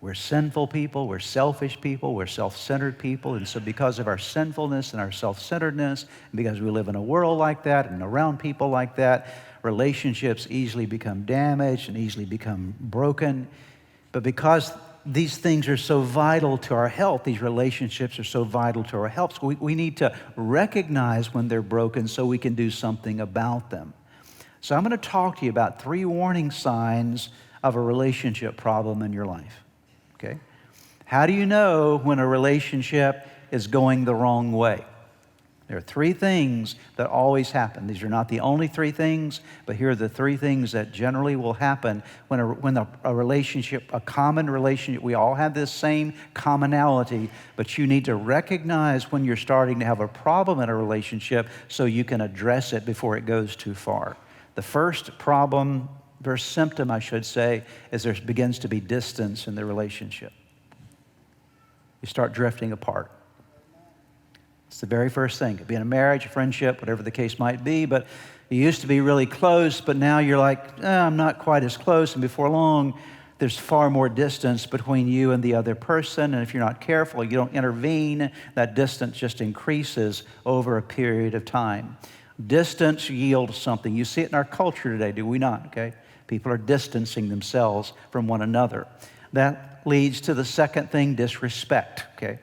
We're sinful people, we're selfish people, we're self-centered people, and so because of our sinfulness and our self-centeredness, and because we live in a world like that and around people like that, relationships easily become damaged and easily become broken. But because these things are so vital to our health, these relationships are so vital to our health, so we need to recognize when they're broken so we can do something about them. So I'm going to talk to you about 3 warning signs of a relationship problem in your life. Okay? How do you know when a relationship is going the wrong way? There are 3 things that always happen. These are not the only 3 things, but here are the 3 things that generally will happen when a relationship, a common relationship, we all have this same commonality, but you need to recognize when you're starting to have a problem in a relationship so you can address it before it goes too far. The first problem, first symptom, I should say, is there begins to be distance in the relationship. You start drifting apart. It's the very first thing. It could be in a marriage, a friendship, whatever the case might be, but you used to be really close, but now you're like, I'm not quite as close, and before long, there's far more distance between you and the other person, and if you're not careful, you don't intervene, that distance just increases over a period of time. Distance yields something. You see it in our culture today, do we not? Okay? People are distancing themselves from one another. That leads to the second thing, disrespect. Okay?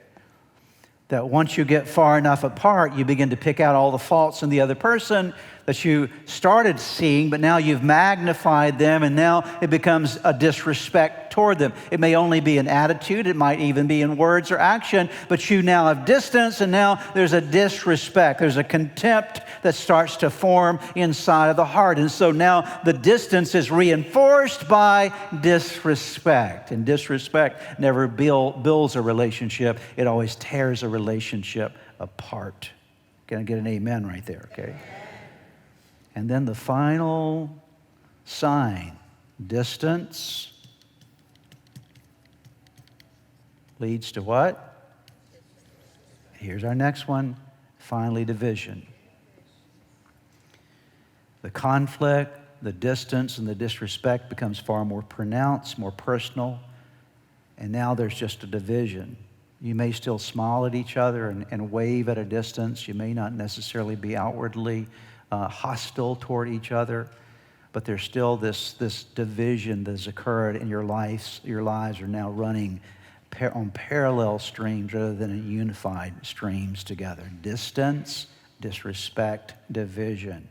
That once you get far enough apart, you begin to pick out all the faults in the other person that you started seeing, but now you've magnified them, and now it becomes a disrespect toward them. It may only be an attitude, it might even be in words or action, but you now have distance, and now there's a disrespect. There's a contempt that starts to form inside of the heart. And so now the distance is reinforced by disrespect. And disrespect never builds a relationship. It always tears a relationship apart. Can I get an amen right there, okay? And then the final sign, distance, leads to what? Here's our next one, finally division. The conflict, the distance, and the disrespect becomes far more pronounced, more personal, and now there's just a division. You may still smile at each other and wave at a distance. You may not necessarily be outwardly hostile toward each other, but there's still this division that has occurred in your lives. Your lives are now running on parallel streams rather than in unified streams together. Distance, disrespect, division.